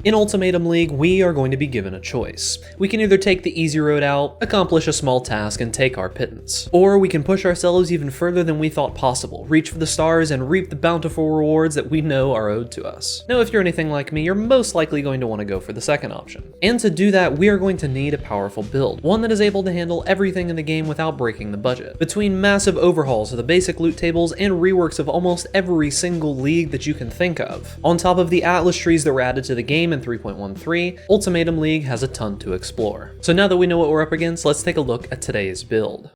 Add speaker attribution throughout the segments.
Speaker 1: In Ultimatum League, we are going to be given a choice. We can either take the easy road out, accomplish a small task, and take our pittance. Or we can push ourselves even further than we thought possible, reach for the stars, and reap the bountiful rewards that we know are owed to us. Now, if you're anything like me, you're most likely going to want to go for the second option. And to do that, we are going to need a powerful build, one that is able to handle everything in the game without breaking the budget. Between massive overhauls of the basic loot tables and reworks of almost every single league that you can think of, on top of the Atlas trees that were added to the game in 3.13, Ultimatum League has a ton to explore. So now that we know what we're up against, let's take a look at today's build.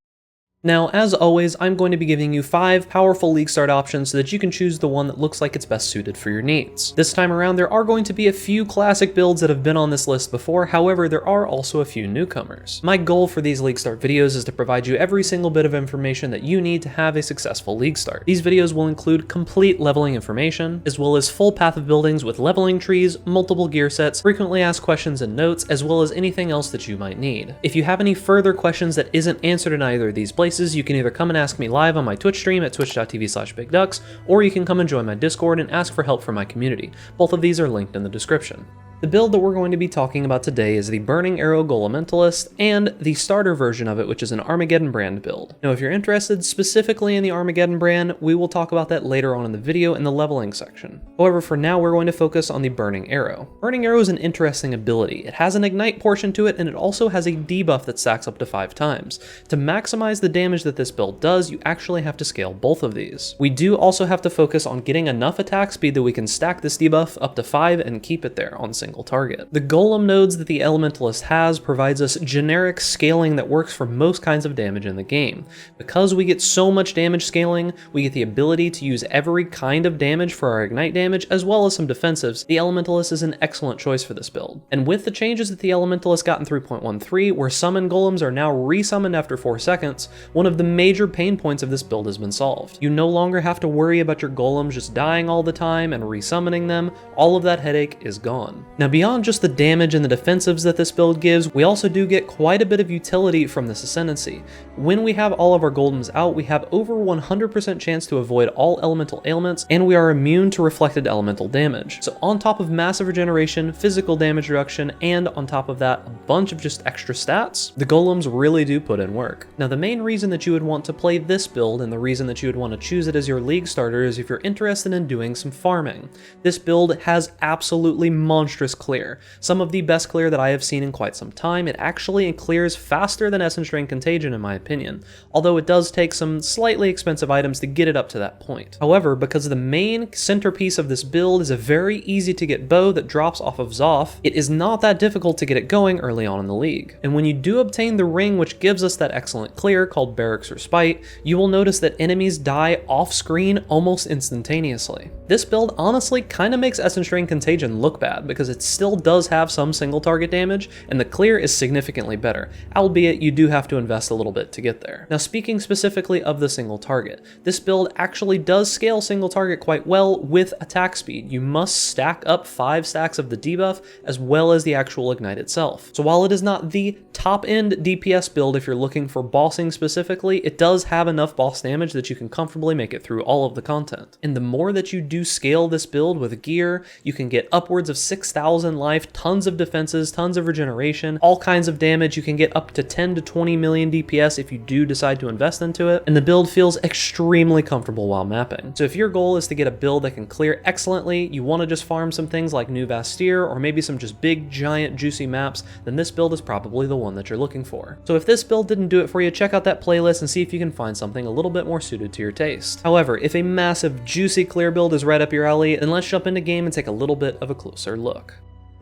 Speaker 1: Now, as always, I'm going to be giving you 5 powerful league start options so that you can choose the one that looks like it's best suited for your needs. This time around, there are going to be a few classic builds that have been on this list before, however, there are also a few newcomers. My goal for these league start videos is to provide you every single bit of information that you need to have a successful league start. These videos will include complete leveling information, as well as full path of buildings with leveling trees, multiple gear sets, frequently asked questions and notes, as well as anything else that you might need. If you have any further questions that isn't answered in either of these places, you can either come and ask me live on my Twitch stream at twitch.tv/bigducks, or you can come and join my Discord and ask for help from my community. Both of these are linked in the description. The build that we're going to be talking about today is the Burning Arrow Elementalist and the starter version of it, which is an Armageddon brand build. Now, if you're interested specifically in the Armageddon brand, we will talk about that later on in the video in the leveling section. However, for now, we're going to focus on the Burning Arrow. Burning Arrow is an interesting ability. It has an ignite portion to it, and it also has a debuff that stacks up to 5 times. To maximize the damage that this build does, you actually have to scale both of these. We do also have to focus on getting enough attack speed that we can stack this debuff up to 5 and keep it there on single target. The golem nodes that the Elementalist has provides us generic scaling that works for most kinds of damage in the game. Because we get so much damage scaling, we get the ability to use every kind of damage for our ignite damage as well as some defensives. The Elementalist is an excellent choice for this build. And with the changes that the Elementalist got in 3.13, where summon golems are now resummoned after 4 seconds, one of the major pain points of this build has been solved. You no longer have to worry about your golems just dying all the time and resummoning them. All of that headache is gone. Now, beyond just the damage and the defensives that this build gives, we also do get quite a bit of utility from this ascendancy. When we have all of our golems out, we have over 100% chance to avoid all elemental ailments, and we are immune to reflected elemental damage. So on top of massive regeneration, physical damage reduction, and on top of that, a bunch of just extra stats, the golems really do put in work. Now, the main reason that you would want to play this build and the reason that you would want to choose it as your league starter is if you're interested in doing some farming. This build has absolutely monstrous clear. Some of the best clear that I have seen in quite some time. It actually clears faster than Essence Drain Contagion in my opinion, although it does take some slightly expensive items to get it up to that point. However, because the main centerpiece of this build is a very easy to get bow that drops off of Zoth, it is not that difficult to get it going early on in the league. And when you do obtain the ring which gives us that excellent clear called Barracks or Spite, you will notice that enemies die off screen almost instantaneously. This build honestly kind of makes Essence Drain Contagion look bad because it still does have some single target damage, and the clear is significantly better, albeit you do have to invest a little bit to get there. Now, speaking specifically of the single target, this build actually does scale single target quite well with attack speed. You must stack up 5 stacks of the debuff as well as the actual ignite itself. So while it is not the top end DPS build if you're looking for bossing specifically, it does have enough boss damage that you can comfortably make it through all of the content. And the more that you do scale this build with gear, you can get upwards of 6,000 life, tons of defenses, tons of regeneration, all kinds of damage. You can get up to 10 to 20 million DPS if you do decide to invest into it, and the build feels extremely comfortable while mapping. So if your goal is to get a build that can clear excellently, you want to just farm some things like New Vastir or maybe some just big, giant, juicy maps, then this build is probably the one that you're looking for. So if this build didn't do it for you, check out that playlist and see if you can find something a little bit more suited to your taste. However, if a massive, juicy clear build is right up your alley, then let's jump into game and take a little bit of a closer look.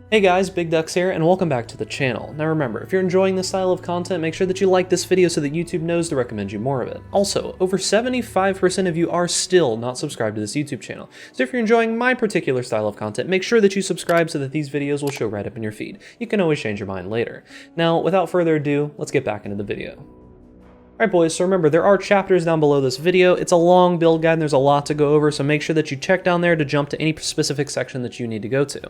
Speaker 1: Hey guys, Big Ducks here, and welcome back to the channel. Now remember, if you're enjoying this style of content, make sure that you like this video so that YouTube knows to recommend you more of it. Also, over 75% of you are still not subscribed to this YouTube channel, so if you're enjoying my particular style of content, make sure that you subscribe so that these videos will show right up in your feed. You can always change your mind later. Now, without further ado, let's get back into the video. Alright boys, so remember, there are chapters down below this video. It's a long build guide and there's a lot to go over, so make sure that you check down there to jump to any specific section that you need to go to.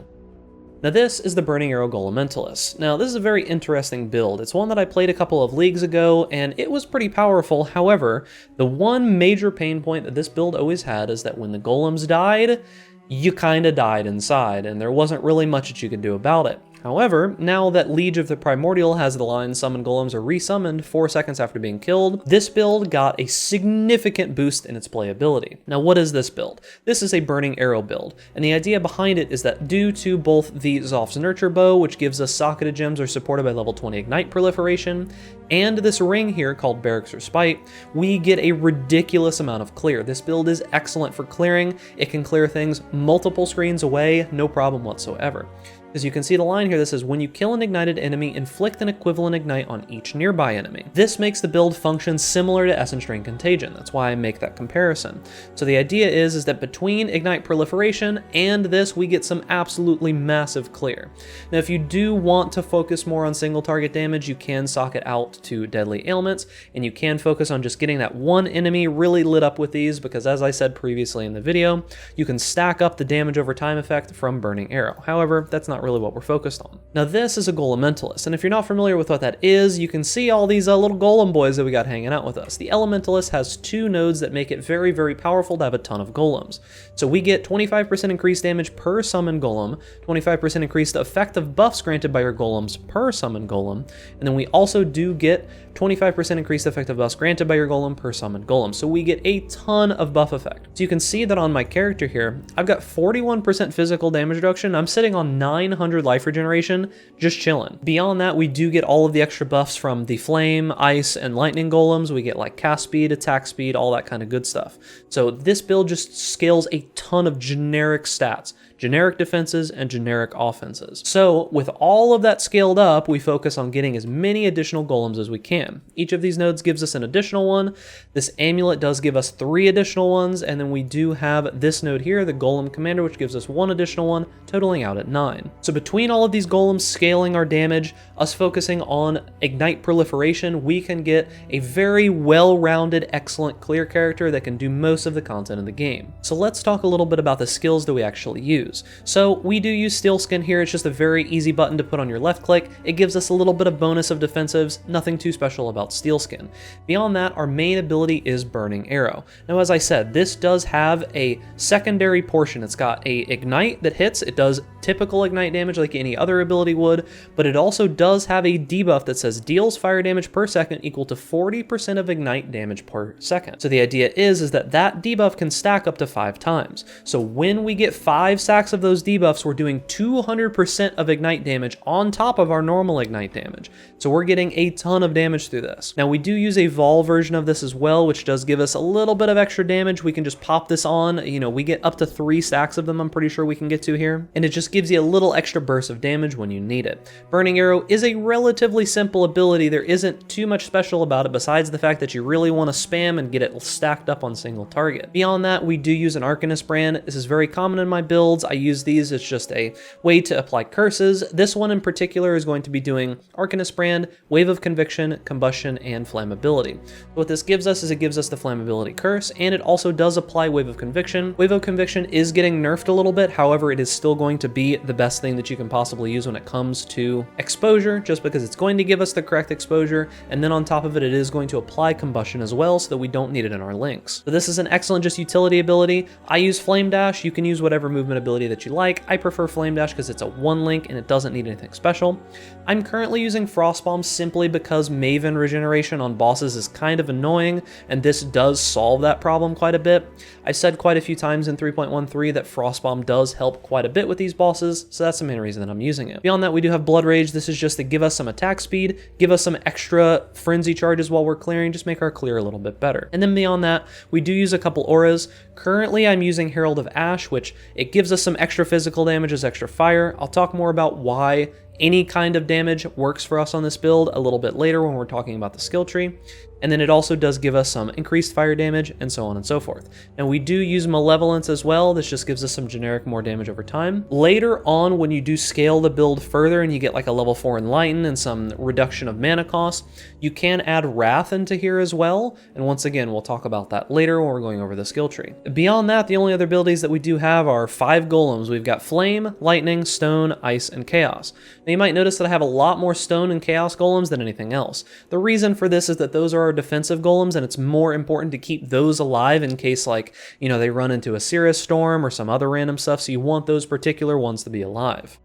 Speaker 1: Now this is the Burning Arrow Elementalist. Now this is a very interesting build. It's one that I played a couple of leagues ago and it was pretty powerful. However, the one major pain point that this build always had is that when the golems died, you kinda died inside, and there wasn't really much that you could do about it. However, now that Liege of the Primordial has the line summon golems are resummoned 4 seconds after being killed, this build got a significant boost in its playability. Now what is this build? This is a Burning Arrow build, and the idea behind it is that due to both the Zoph's Nurture Bow, which gives us socketed gems are supported by level 20 Ignite proliferation, and this ring here called Barracks Respite, we get a ridiculous amount of clear. This build is excellent for clearing. It can clear things multiple screens away, no problem whatsoever. As you can see the line here that says, when you kill an ignited enemy, inflict an equivalent ignite on each nearby enemy. This makes the build function similar to Essence Drain Contagion. That's why I make that comparison. So the idea is that between ignite proliferation and this, we get some absolutely massive clear. Now, if you do want to focus more on single target damage, you can socket out to deadly ailments, and you can focus on just getting that one enemy really lit up with these, because as I said previously in the video, you can stack up the damage over time effect from Burning Arrow. However, that's not really what we're focused on. Now this is a Elementalist, and if you're not familiar with what that is, you can see all these little golem boys that we got hanging out with us. The Elementalist has 2 nodes that make it very, very powerful to have a ton of golems. So we get 25% increased damage per summoned golem, 25% increased effective buffs granted by your golems per summoned golem, and then we also do get 25% increased effective buffs granted by your golem per summoned golem. So we get a ton of buff effect. So you can see that on my character here, I've got 41% physical damage reduction. I'm sitting on 900 life regeneration, just chilling. Beyond that, we do get all of the extra buffs from the flame, ice, and lightning golems. We get like cast speed, attack speed, all that kind of good stuff. So this build just scales a ton of generic stats, generic defenses, and generic offenses. So with all of that scaled up, we focus on getting as many additional golems as we can. Each of these nodes gives us an additional one. This amulet does give us 3 additional ones, and then we do have this node here, the Golem Commander, which gives us 1 additional one, totaling out at 9. So between all of these golems scaling our damage, us focusing on ignite proliferation, we can get a very well-rounded, excellent clear character that can do most of the content of the game. So let's talk a little bit about the skills that we actually use. So we do use Steel Skin here. It's just a very easy button to put on your left click. It gives us a little bit of bonus of defensives, nothing too special about Steel Skin. Beyond that, our main ability is Burning Arrow. Now, as I said, this does have a secondary portion. It's got a ignite that hits. It does typical ignite damage like any other ability would, but it also does have a debuff that says deals fire damage per second equal to 40% of ignite damage per second. So the idea is that that debuff can stack up to 5 times. So when we get 5 stacks of those debuffs, we're doing 200% of ignite damage on top of our normal ignite damage. So we're getting a ton of damage through this. Now we do use a Vol version of this as well, which does give us a little bit of extra damage. We can just pop this on, we get up to 3 stacks of them, I'm pretty sure we can get to here. And it just gives you a little extra burst of damage when you need it. Burning Arrow is a relatively simple ability. There isn't too much special about it besides the fact that you really want to spam and get it stacked up on single target. Beyond that, we do use an Arcanist brand. This is very common in my builds. I use these as just a way to apply curses. This one in particular is going to be doing Arcanist brand, Wave of Conviction, Combustion, and Flammability. What this gives us is it gives us the Flammability curse, and it also does apply Wave of Conviction. Wave of Conviction is getting nerfed a little bit, however, it is still going to be the best thing that you can possibly use when it comes to exposure, just because it's going to give us the correct exposure, and then on top of it, it is going to apply Combustion as well, so that we don't need it in our links. So this is an excellent just utility ability. I use Flame Dash. You can use whatever movement ability that you like. I prefer Flame Dash because it's a 1 link and it doesn't need anything special. I'm currently using Frost Bomb simply because Maven regeneration on bosses is kind of annoying, and this does solve that problem quite a bit. I've said quite a few times in 3.13 that Frost Bomb does help quite a bit with these bosses, so that's the main reason that I'm using it. Beyond that, we do have Blood Rage. This is just to give us some attack speed, give us some extra frenzy charges while we're clearing, just make our clear a little bit better. And then beyond that, we do use a couple auras. Currently, I'm using Herald of Ash, which it gives us some extra physical damage as extra fire. I'll talk more about why any kind of damage works for us on this build a little bit later when we're talking about the skill tree. And then it also does give us some increased fire damage and so on and so forth. And we do use Malevolence as well. This just gives us some generic more damage over time. Later on, when you do scale the build further and you get like a level 4 Enlighten and some reduction of mana cost, you can add Wrath into here as well. And once again, we'll talk about that later when we're going over the skill tree. Beyond that, the only other abilities that we do have are 5 golems. We've got Flame, Lightning, Stone, Ice, and Chaos. Now you might notice that I have a lot more stone and chaos golems than anything else. The reason for this is that those are our defensive golems, and it's more important to keep those alive in case, like, you know, they run into a Cirrus Storm or some other random stuff, so you want those particular ones to be alive.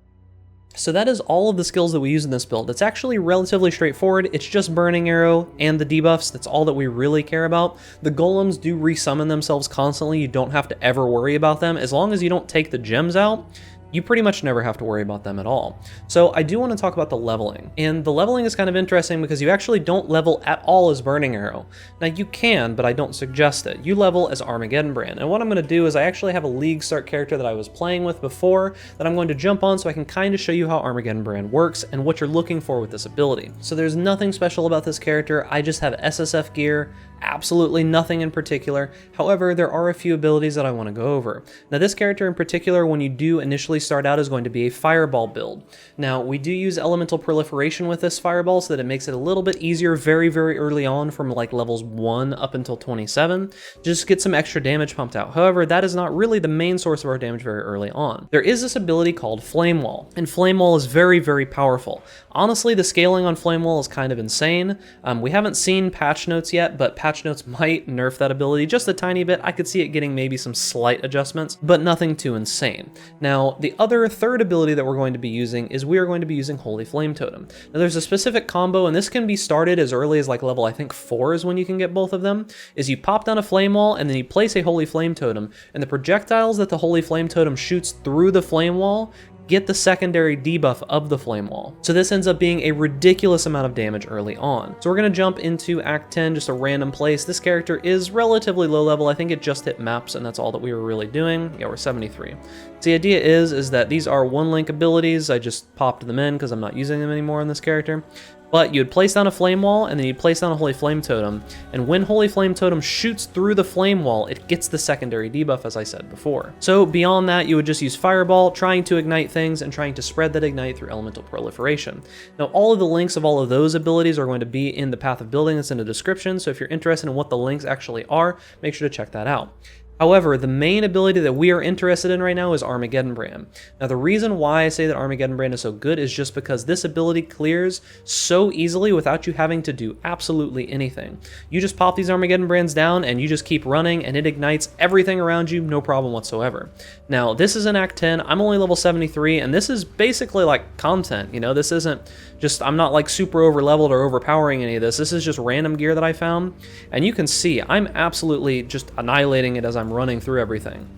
Speaker 1: So that is all of the skills that we use in this build. It's actually relatively straightforward. It's just Burning Arrow and the debuffs. That's all that we really care about. The golems do resummon themselves constantly. You don't have to ever worry about them. As long as you don't take the gems out, you pretty much never have to worry about them at all. So I do want to talk about the leveling. And the leveling is kind of interesting because you actually don't level at all as Burning Arrow. Now you can, but I don't suggest it. You level as Armageddon Brand. And what I'm going to do is I actually have a League start character that I was playing with before that I'm going to jump on so I can kind of show you how Armageddon Brand works and what you're looking for with this ability. So there's nothing special about this character. I just have SSF gear. Absolutely nothing in particular. However, there are a few abilities that I want to go over. Now this character in particular, when you do initially start out, is going to be a Fireball build. Now we do use Elemental Proliferation with this Fireball so that it makes it a little bit easier very, very early on from like levels 1 up until 27. Just get some extra damage pumped out. However, that is not really the main source of our damage very early on. There is this ability called Flame Wall, and Flame Wall is very, very powerful. Honestly, the scaling on Flame Wall is kind of insane. We haven't seen patch notes yet, but patch notes might nerf that ability just a tiny bit. I could see it getting maybe some slight adjustments, but nothing too insane. Now, the other third ability that we're going to be using is we are going to be using Holy Flame Totem. Now, there's a specific combo, and this can be started as early as like level, I think 4 is when you can get both of them, is you pop down a Flame Wall, and then you place a Holy Flame Totem, and the projectiles that the Holy Flame Totem shoots through the Flame Wall get the secondary debuff of the Flame Wall. So this ends up being a ridiculous amount of damage early on. So we're going to jump into Act 10, just a random place. This character is relatively low level. I think it just hit maps, and that's all that we were really doing. Yeah, we're 73. So the idea is that these are one-link abilities. I just popped them in because I'm not using them anymore on this character. But you'd place down a Flame Wall, and then you'd place down a Holy Flame Totem, and when Holy Flame Totem shoots through the Flame Wall, it gets the secondary debuff, as I said before. So beyond that, you would just use Fireball, trying to ignite things, and trying to spread that ignite through Elemental Proliferation. Now, all of the links of all of those abilities are going to be in the path of building that's in the description, so if you're interested in what the links actually are, make sure to check that out. However, the main ability that we are interested in right now is Armageddon Brand. Now, the reason why I say that Armageddon Brand is so good is just because this ability clears so easily without you having to do absolutely anything. You just pop these Armageddon Brands down and you just keep running and it ignites everything around you, no problem whatsoever. Now, this is in Act 10. I'm only level 73, and this is basically like content, you know? This isn't just, I'm not like super over leveled or overpowering any of this. This is just random gear that I found, and you can see I'm absolutely just annihilating it as I'm running through everything.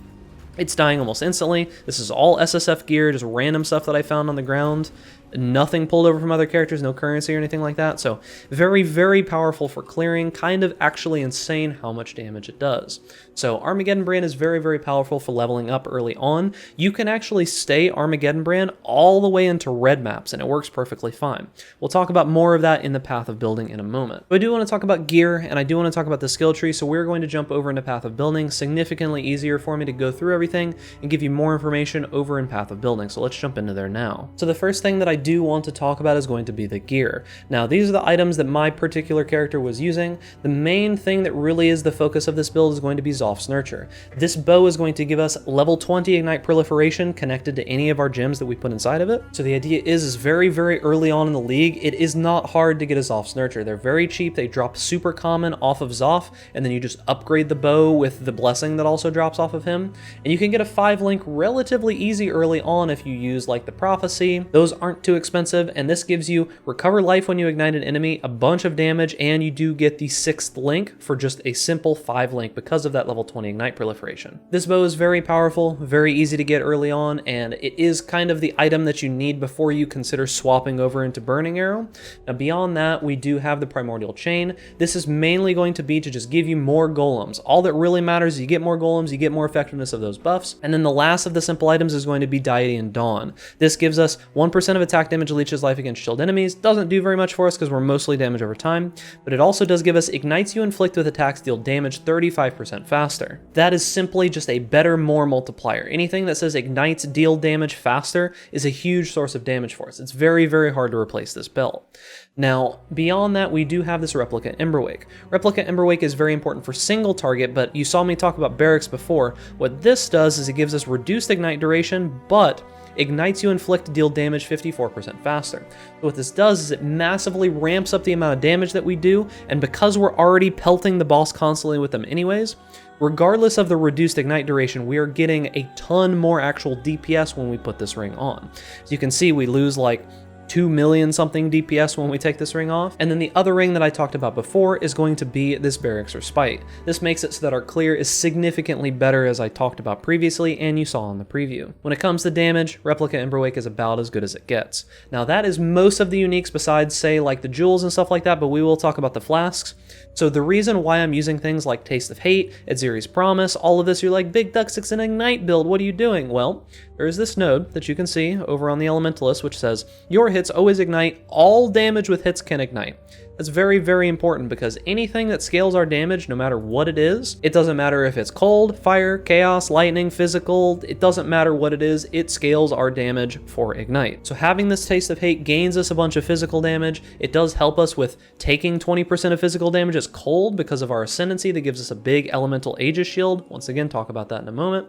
Speaker 1: It's dying almost instantly. This is all SSF gear, just random stuff that I found on the ground. Nothing pulled over from other characters, no currency or anything like that. So very, very powerful for clearing, kind of actually insane how much damage it does. So Armageddon Brand is very, very powerful for leveling up early on. You can actually stay Armageddon Brand all the way into red maps, and it works perfectly fine. We'll talk about more of that in the path of building in a moment. But I do want to talk about gear, and I do want to talk about the skill tree, so we're going to jump over into path of building. Significantly easier for me to go through everything and give you more information over in path of building. So let's jump into there now. So the first thing that I do want to talk about is going to be the gear. Now, these are the items that my particular character was using. The main thing that really is the focus of this build is going to be Zoph's Nurture. This bow is going to give us level 20 Ignite Proliferation connected to any of our gems that we put inside of it. So the idea is very, very early on in the league, it is not hard to get a Zoph's Nurture. They're very cheap. They drop super common off of Zoph, and then you just upgrade the bow with the blessing that also drops off of him. And you can get a 5-link relatively easy early on if you use like the Prophecy. Those aren't too expensive, and this gives you recover life when you ignite an enemy, a bunch of damage, and you do get the 6th link for just a simple 5-link because of that level 20 Ignite Proliferation. This bow is very powerful, very easy to get early on, and it is kind of the item that you need before you consider swapping over into Burning Arrow. Now beyond that, we do have the Primordial Chain. This is mainly going to be to just give you more golems. All that really matters is you get more golems, you get more effectiveness of those buffs, and then the last of the simple items is going to be Deity and Dawn. This gives us 1% of attack damage leeches life against shield enemies. Doesn't do very much for us because we're mostly damage over time, but it also does give us ignites you inflict with attacks deal damage 35% faster. That is simply just a better, more multiplier. Anything that says ignites deal damage faster is a huge source of damage for us. It's very, very hard to replace this belt. Now, beyond that, we do have this Replica Emberwake. Replica Emberwake is very important for single target, but you saw me talk about Barracks before. What this does is it gives us reduced ignite duration, but ignites you inflict deal damage 54% faster. So what this does is it massively ramps up the amount of damage that we do, and because we're already pelting the boss constantly with them anyways, regardless of the reduced ignite duration, we are getting a ton more actual DPS when we put this ring on. As you can see, we lose like 2 million something DPS when we take this ring off. And then the other ring that I talked about before is going to be this Barracks or Spite. This makes it so that our clear is significantly better, as I talked about previously and you saw in the preview. When it comes to damage, Replica Emberwake is about as good as it gets. Now that is most of the uniques besides, say, like the jewels and stuff like that, but we will talk about the flasks. So the reason why I'm using things like Taste of Hate, Edziri's Promise, all of this, you're like, Big Ducks, it's an Ignite build, what are you doing? Well, there is this node that you can see over on the Elementalist, which says, your hits always ignite, all damage with hits can ignite. That's very, very important because anything that scales our damage, no matter what it is, it doesn't matter if it's cold, fire, chaos, lightning, physical, it doesn't matter what it is, it scales our damage for ignite. So having this Taste of Hate gains us a bunch of physical damage. It does help us with taking 20% of physical damage as cold because of our Ascendancy that gives us a big elemental Aegis shield. Once again, talk about that in a moment.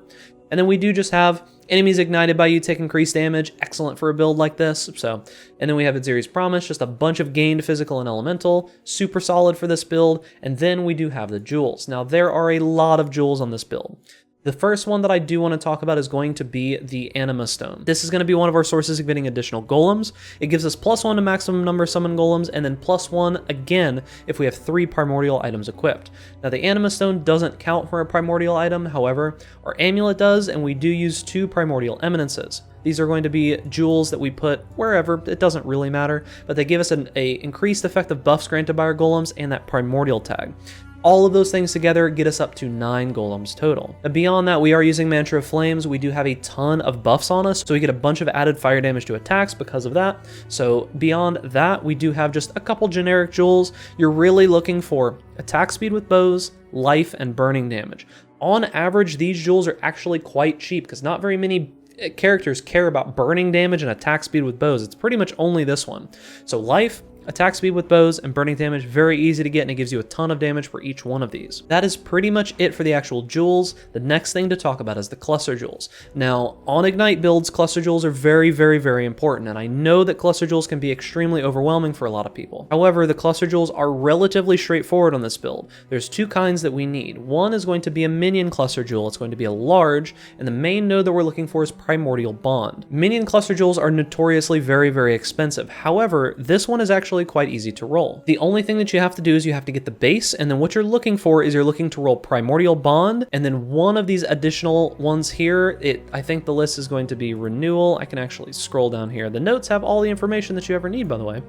Speaker 1: And then we do just have enemies ignited by you take increased damage, excellent for a build like this. And then we have Edziri's Promise, just a bunch of gained physical and elemental, super solid for this build. And then we do have the jewels. Now there are a lot of jewels on this build. The first one that I do want to talk about is going to be the Anima Stone. This is going to be one of our sources of getting additional golems. It gives us +1 to maximum number summon golems, and then +1 again if we have 3 primordial items equipped. Now the Anima Stone doesn't count for a primordial item, however, our amulet does, and we do use 2 primordial eminences. These are going to be jewels that we put wherever, it doesn't really matter, but they give us an increased effect of buffs granted by our golems and that primordial tag. All of those things together get us up to 9 golems total. Now beyond that, we are using Mantra of Flames. We do have a ton of buffs on us, so we get a bunch of added fire damage to attacks because of that. So beyond that, we do have just a couple generic jewels. You're really looking for attack speed with bows, life, and burning damage. On average, these jewels are actually quite cheap because not very many characters care about burning damage and attack speed with bows. It's pretty much only this one. So life, attack speed with bows, and burning damage, very easy to get, and it gives you a ton of damage for each one of these. That is pretty much it for the actual jewels. The next thing to talk about is the cluster jewels. Now, on Ignite builds, cluster jewels are very, very, very important, and I know that cluster jewels can be extremely overwhelming for a lot of people. However, the cluster jewels are relatively straightforward on this build. There's 2 kinds that we need. One is going to be a minion cluster jewel. It's going to be a large, and the main node that we're looking for is Primordial Bond. Minion cluster jewels are notoriously very, very expensive. However, this one is actually quite easy to roll. The only thing that you have to do is you have to get the base, and then what you're looking for is you're looking to roll Primordial Bond, and then one of these additional ones here, I think the list is going to be Renewal. I can actually scroll down here. The notes have all the information that you ever need, by the way.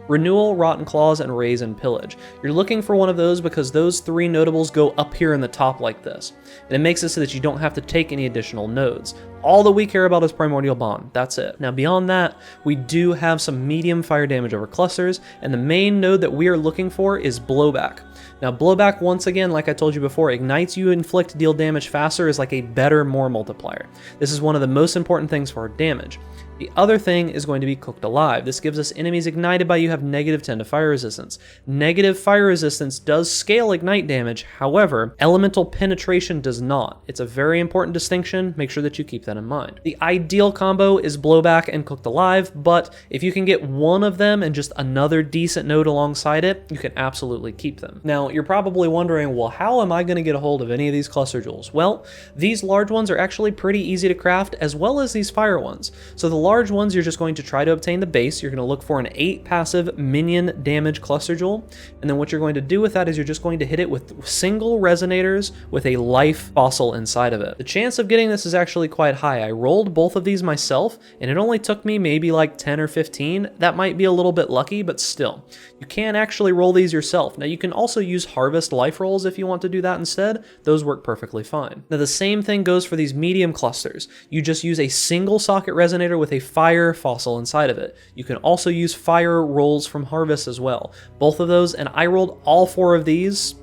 Speaker 1: Renewal, Rotten Claws, and Raise and Pillage. You're looking for one of those because those 3 notables go up here in the top like this. And it makes it so that you don't have to take any additional nodes. All that we care about is Primordial Bond. That's it. Now beyond that, we do have some medium fire damage over clusters, and the main node that we are looking for is Blowback. Now Blowback, once again, like I told you before, ignites you, inflict, deal damage faster, is like a better, more multiplier. This is one of the most important things for our damage. The other thing is going to be Cooked Alive. This gives us enemies ignited by you have -10 to fire resistance. Negative fire resistance does scale ignite damage, however, elemental penetration does not. It's a very important distinction, make sure that you keep that in mind. The ideal combo is Blowback and Cooked Alive, but if you can get one of them and just another decent node alongside it, you can absolutely keep them. Now, you're probably wondering, well, how am I going to get a hold of any of these cluster jewels? Well, these large ones are actually pretty easy to craft, as well as these fire ones. So the large ones, you're just going to try to obtain the base. You're going to look for an 8 passive minion damage cluster jewel, and then what you're going to do with that is you're just going to hit it with single resonators with a life fossil inside of it. The chance of getting this is actually quite high. I rolled both of these myself, and it only took me maybe like 10 or 15. That might be a little bit lucky, but still. You can actually roll these yourself. Now, you can also use harvest life rolls if you want to do that instead. Those work perfectly fine. Now, the same thing goes for these medium clusters. You just use a single socket resonator with a fire fossil inside of it. You can also use fire rolls from harvest as well. Both of those, and I rolled all 4 of these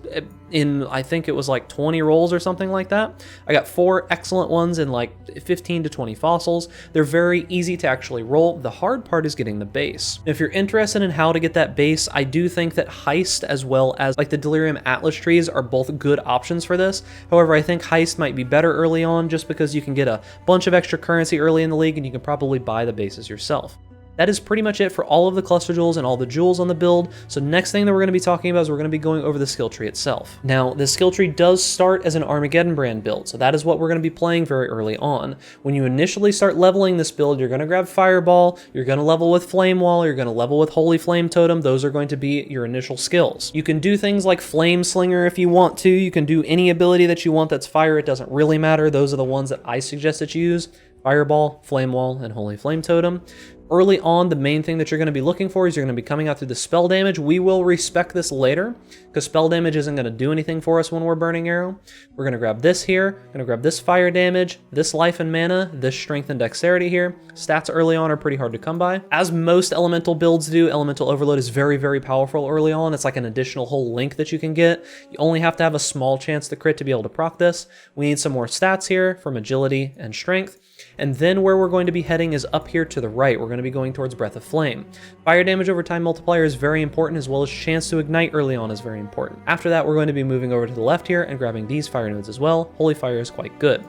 Speaker 1: in, I think it was like 20 rolls or something like that. I got 4 excellent ones in like 15 to 20 fossils. They're very easy to actually roll. The hard part is getting the base. If you're interested in how to get that base, I do think that Heist as well as like the Delirium Atlas trees are both good options for this. However, I think Heist might be better early on just because you can get a bunch of extra currency early in the league and you can probably buy the bases yourself. That is pretty much it for all of the cluster jewels and all the jewels on the build. So next thing that we're going to be talking about is we're going to be going over the skill tree itself. Now, the skill tree does start as an Armageddon brand build, so that is what we're going to be playing very early on. When you initially start leveling this build, you're going to grab Fireball, you're going to level with Flame Wall, you're going to level with Holy Flame Totem. Those are going to be your initial skills. You can do things like Flame Slinger if you want to. You can do any ability that you want that's fire. It doesn't really matter. Those are the ones that I suggest that you use. Fireball, Flame Wall, and Holy Flame Totem. Early on, the main thing that you're going to be looking for is you're going to be coming out through the spell damage. We will respec this later, because spell damage isn't going to do anything for us when we're Burning Arrow. We're going to grab this here, going to grab this fire damage, this life and mana, this strength and dexterity here. Stats early on are pretty hard to come by. As most elemental builds do, Elemental Overload is very, very powerful early on. It's like an additional whole link that you can get. You only have to have a small chance to crit to be able to proc this. We need some more stats here from agility and strength. And then where we're going to be heading is up here to the right. We're going to be going towards Breath of Flame. Fire damage over time multiplier is very important, as well as chance to ignite early on is very important. After that, we're going to be moving over to the left here and grabbing these fire nodes as well. Holy Fire is quite good.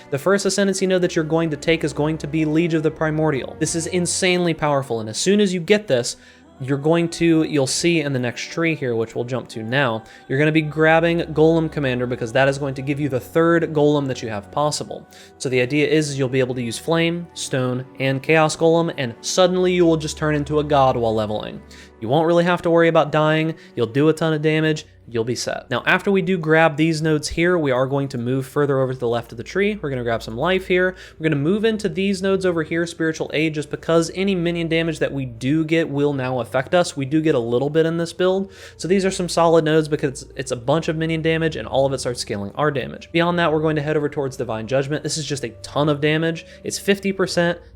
Speaker 1: The first ascendancy node that you're going to take is going to be Liege of the Primordial. This is insanely powerful, and as soon as you get this, you'll see in the next tree here, which we'll jump to now, you're going to be grabbing Golem Commander, because that is going to give you the 3rd Golem that you have possible. So the idea is you'll be able to use Flame, Stone, and Chaos Golem, and suddenly you will just turn into a god while leveling. You won't really have to worry about dying, you'll do a ton of damage, you'll be set. Now, after we do grab these nodes here, we are going to move further over to the left of the tree. We're going to grab some life here. We're going to move into these nodes over here, Spiritual Aid, just because any minion damage that we do get will now affect us. We do get a little bit in this build. So these are some solid nodes because it's a bunch of minion damage and all of it starts scaling our damage. Beyond that, we're going to head over towards Divine Judgment. This is just a ton of damage. It's 50%,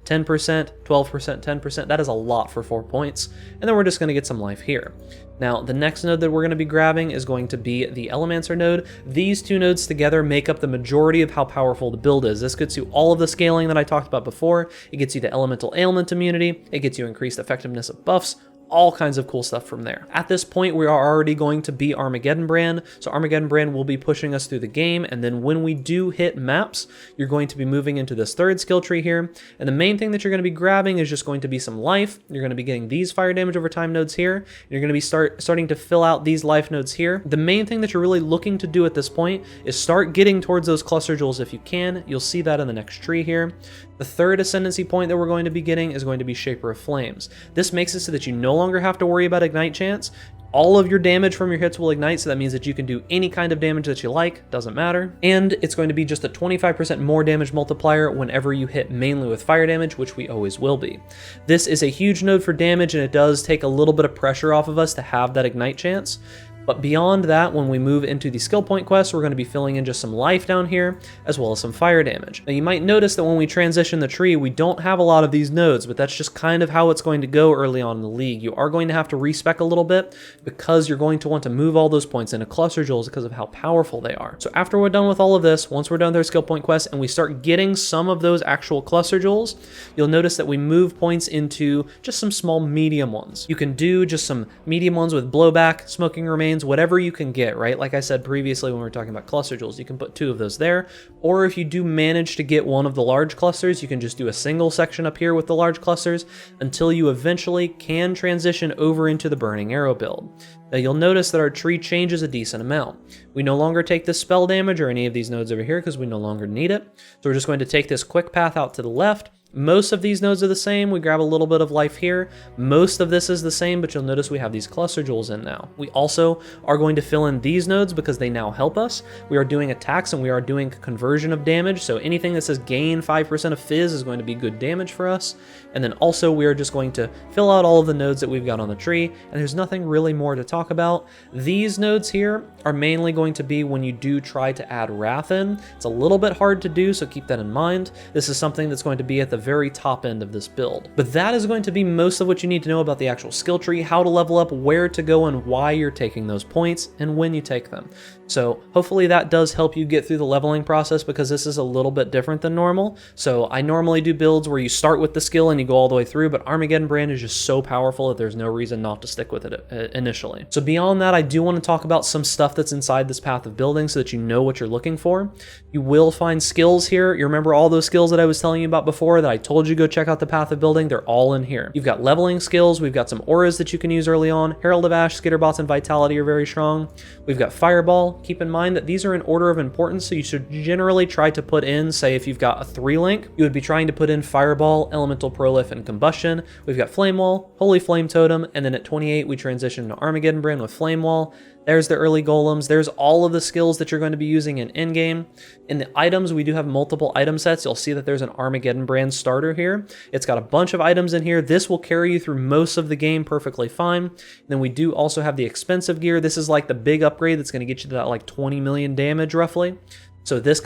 Speaker 1: 10%, 12%, 10%. That is a lot for 4 points. And then we're just going to get some life here. Now, the next node that we're going to be grabbing is going to be the Elemancer node. These two nodes together make up the majority of how powerful the build is. This gets you all of the scaling that I talked about before. It gets you the Elemental Ailment immunity. It gets you increased effectiveness of buffs. All kinds of cool stuff from there. At this point, we are already going to be Armageddon Brand, so Armageddon Brand will be pushing us through the game, and then when we do hit maps, you're going to be moving into this 3rd skill tree here, and the main thing that you're going to be grabbing is just going to be some life. You're going to be getting these fire damage over time nodes here, and you're going to be starting to fill out these life nodes here. The main thing that you're really looking to do at this point is start getting towards those cluster jewels if you can. You'll see that in the next tree here. The 3rd ascendancy point that we're going to be getting is going to be Shaper of Flames. This makes it so that you no longer have to worry about ignite chance. All of your damage from your hits will ignite, so that means that you can do any kind of damage that you like, doesn't matter. And it's going to be just a 25% more damage multiplier whenever you hit mainly with fire damage, which we always will be. This is a huge node for damage, and it does take a little bit of pressure off of us to have that ignite chance. But beyond that, when we move into the skill point quest, we're going to be filling in just some life down here, as well as some fire damage. Now you might notice that when we transition the tree, we don't have a lot of these nodes, but that's just kind of how it's going to go early on in the league. You are going to have to respec a little bit, because you're going to want to move all those points into cluster jewels because of how powerful they are. So after we're done with all of this, once we're done with our skill point quest, and we start getting some of those actual cluster jewels, you'll notice that we move points into just some small medium ones. You can do just some medium ones with blowback, smoking remains, whatever you can get, right? Like I said previously when we were talking about cluster jewels, you can put 2 of those there, or if you do manage to get one of the large clusters, you can just do a single section up here with the large clusters until you eventually can transition over into the Burning Arrow build. Now you'll notice that our tree changes a decent amount. We no longer take this spell damage or any of these nodes over here because we no longer need it. So we're just going to take this quick path out to the left. Most of these nodes are the same. We grab a little bit of life here. Most of this is the same, but you'll notice we have these cluster jewels in now. We also are going to fill in these nodes because they now help us. We are doing attacks and we are doing conversion of damage. So anything that says gain 5% of fizz is going to be good damage for us. And then also we are just going to fill out all of the nodes that we've got on the tree. And there's nothing really more to talk about. These nodes here are mainly going to be when you do try to add Wrath in. It's a little bit hard to do, so keep that in mind. This is something that's going to be at the very top end of this build. But that is going to be most of what you need to know about the actual skill tree, how to level up, where to go, and why you're taking those points, and when you take them. So hopefully that does help you get through the leveling process, because this is a little bit different than normal. So I normally do builds where you start with the skill and you go all the way through, but Armageddon Brand is just so powerful that there's no reason not to stick with it initially. So beyond that, I do want to talk about some stuff that's inside this path of building so that you know what you're looking for. You will find skills here. You remember all those skills that I was telling you about before that I told you go check out the path of building? They're all in here. You've got leveling skills. We've got some auras that you can use early on. Herald of Ash, Skitterbots, and Vitality are very strong. We've got Fireball. Keep in mind that these are in order of importance, so you should generally try to put in, say if you've got a 3 link, you would be trying to put in Fireball, Elemental Prolif, and Combustion. We've got Flame Wall, Holy Flame Totem, and then at 28 we transition to Armageddon Brand with Flame Wall. There's the early golems. There's all of the skills that you're going to be using in endgame. In the items, we do have multiple item sets. You'll see that there's an Armageddon Brand starter here. It's got a bunch of items in here. This will carry you through most of the game perfectly fine. And then we do also have the expensive gear. This is like the big upgrade that's going to get you to that like 20 million damage roughly. So this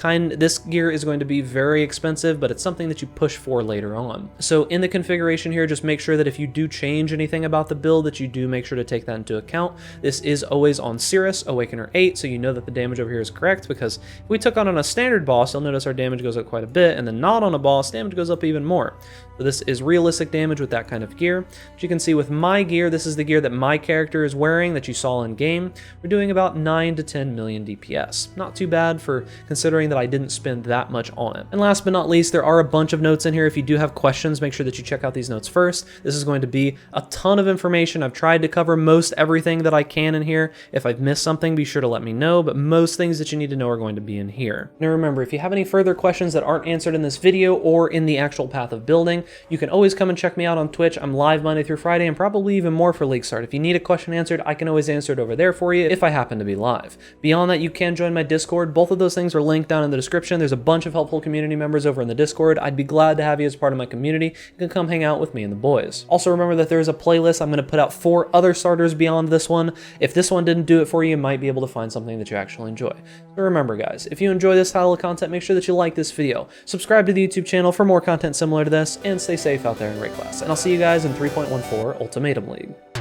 Speaker 1: gear is going to be very expensive, but it's something that you push for later on. So in the configuration here, just make sure that if you do change anything about the build, that you do make sure to take that into account. This is always on Cirrus, Awakener 8, so you know that the damage over here is correct, because if we took on a standard boss, you'll notice our damage goes up quite a bit, and then not on a boss, damage goes up even more. So this is realistic damage with that kind of gear. As you can see with my gear, this is the gear that my character is wearing that you saw in game. We're doing about 9 to 10 million DPS. Not too bad for considering that I didn't spend that much on it. And last but not least, there are a bunch of notes in here. If you do have questions, make sure that you check out these notes first. This is going to be a ton of information. I've tried to cover most everything that I can in here. If I've missed something, be sure to let me know, but most things that you need to know are going to be in here. Now remember, if you have any further questions that aren't answered in this video or in the actual path of building, you can always come and check me out on Twitch. I'm live Monday through Friday, and probably even more for League Start. If you need a question answered, I can always answer it over there for you if I happen to be live. Beyond that, you can join my Discord. Both of those things are linked down in the description. There's a bunch of helpful community members over in the Discord. I'd be glad to have you as part of my community. You can come hang out with me and the boys. Also remember that there's a playlist. I'm going to put out 4 other starters beyond this one. If this one didn't do it for you, you might be able to find something that you actually enjoy. So remember guys, if you enjoy this style of content, make sure that you like this video. Subscribe to the YouTube channel for more content similar to this, and stay safe out there in raid class. And I'll see you guys in 3.14 Ultimatum League.